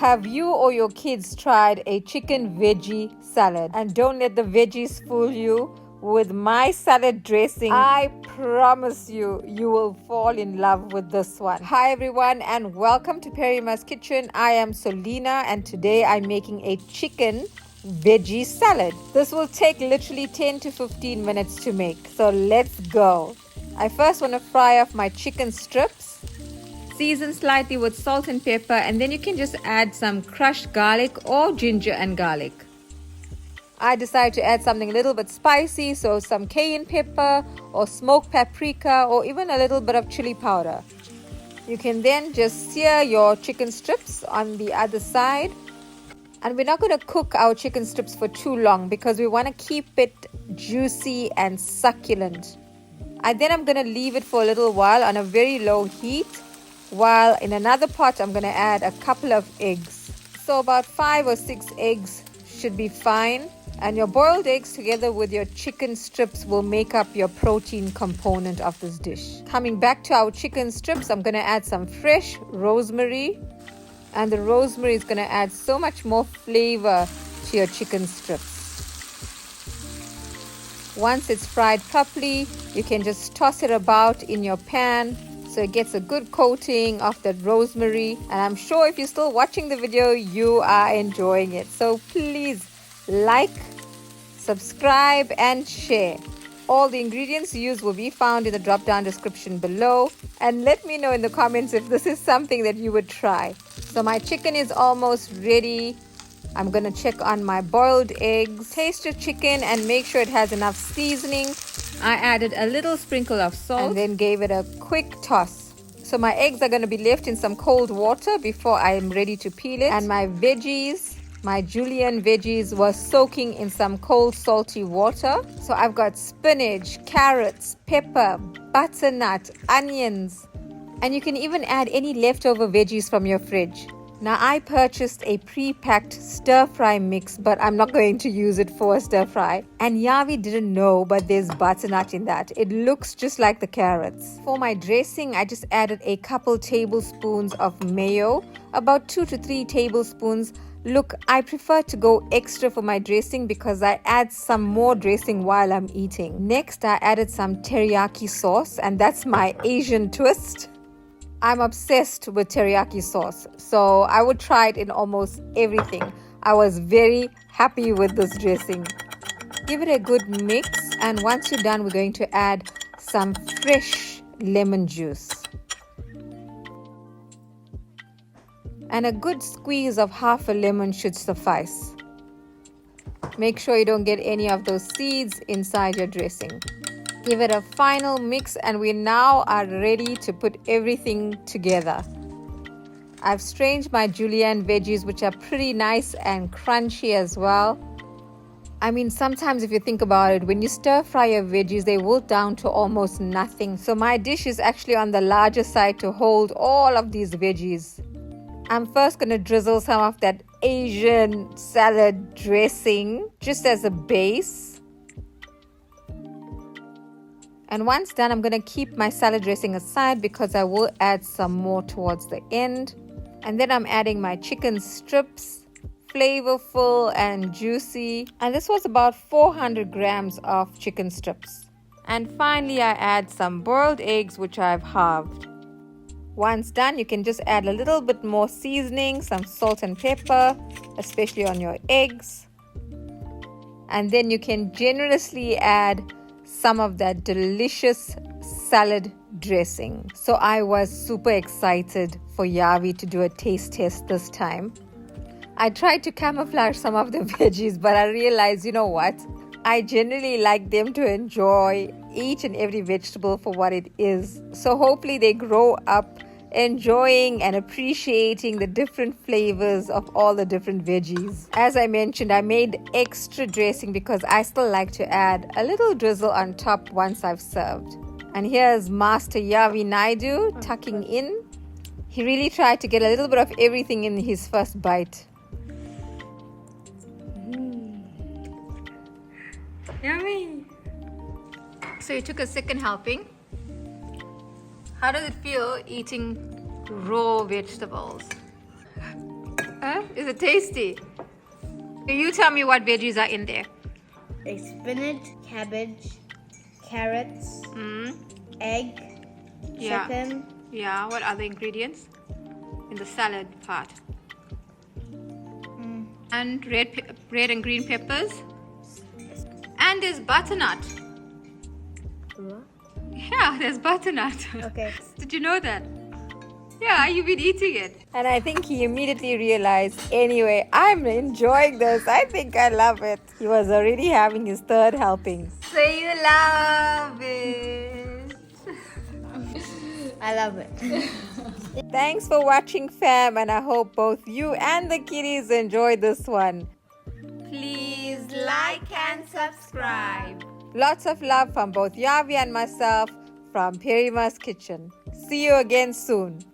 Have you or your kids tried a chicken veggie salad? And don't let the veggies fool you. With my salad dressing, I promise you, you will fall in love with this one. Hi everyone and welcome to Perimaskitchen. I am Solina and today I'm making a chicken veggie salad. This will take literally 10 to 15 minutes to make. So let's go. I first want to fry off my chicken strips. Season slightly with salt and pepper, and then you can just add some crushed garlic or ginger and garlic. I decided to add something a little bit spicy, so some cayenne pepper or smoked paprika or even a little bit of chili powder. You can then just sear your chicken strips on the other side. And we're not going to cook our chicken strips for too long because we want to keep it juicy and succulent. I'm going to leave it for a little while on a very low heat. While in another pot, I'm going to add a couple of eggs. So about 5 or 6 eggs should be fine. And your boiled eggs together with your chicken strips will make up your protein component of this dish. Coming back to our chicken strips, I'm going to add some fresh rosemary. And the rosemary is going to add so much more flavor to your chicken strips. Once it's fried properly, you can just toss it about in your pan so it gets a good coating of that rosemary. And I'm sure if you're still watching the video, you are enjoying it. So please like, subscribe and share. All the ingredients used will be found in the drop down description below. And let me know in the comments if this is something that you would try. So my chicken is almost ready. I'm going to check on my boiled eggs. Taste your chicken and make sure it has enough seasoning. I added a little sprinkle of salt and then gave it a quick toss. So my eggs are going to be left in some cold water before I am ready to peel it. And my veggies, my Julienne veggies, were soaking in some cold salty water. So I've got spinach, carrots, pepper, butternut, onions. And you can even add any leftover veggies from your fridge. Now I purchased a pre-packed stir-fry mix, but I'm not going to use it for a stir-fry. And Yavi didn't know, but there's butternut in that. It looks just like the carrots. For my dressing, I just added a couple tablespoons of mayo, about 2 to 3 tablespoons. Look, I prefer to go extra for my dressing because I add some more dressing while I'm eating. Next, I added some teriyaki sauce, and that's my Asian twist. I'm obsessed with teriyaki sauce, so I would try it in almost everything. I was very happy with this dressing. Give it a good mix, and once you're done, we're going to add some fresh lemon juice. And a good squeeze of half a lemon should suffice. Make sure you don't get any of those seeds inside your dressing. Give it a final mix and we now are ready to put everything together. I've strained my Julienne veggies, which are pretty nice and crunchy as well. I mean, sometimes if you think about it, when you stir fry your veggies, they wilt down to almost nothing. So my dish is actually on the larger side to hold all of these veggies. I'm first going to drizzle some of that Asian salad dressing just as a base. And once done, I'm going to keep my salad dressing aside because I will add some more towards the end. And then I'm adding my chicken strips, flavorful and juicy. And this was about 400 grams of chicken strips. And finally, I add some boiled eggs, which I've halved. Once done, you can just add a little bit more seasoning, some salt and pepper, especially on your eggs. And then you can generously add some of that delicious salad dressing. So I was super excited for Yavi to do a taste test this time. I tried to camouflage some of the veggies, but I realized, you know what? I generally like them to enjoy each and every vegetable for what it is. So hopefully they grow up enjoying and appreciating the different flavors of all the different veggies. As I mentioned, I made extra dressing because I still like to add a little drizzle on top once I've served. And here's Master Yavi Naidu tucking in. He really tried to get a little bit of everything in his first bite. Yummy! So you took a second helping. How does it feel eating raw vegetables? Is it tasty? You tell me what veggies are in there. There's spinach, cabbage, carrots, egg, Yeah. chicken. Yeah, what other ingredients? In the salad part. And red and green peppers. And there's butternut. What? Yeah, there's butternut. Okay. Did you know that? Yeah, you've been eating it. And I think he immediately realized, anyway, I'm enjoying this. I think I love it. He was already having his third helping. So you love it. I love it. Thanks for watching, fam, and I hope both you and the kiddies enjoyed this one. Please like and subscribe. Lots of love from both Yavi and myself from Perima's Kitchen. See you again soon.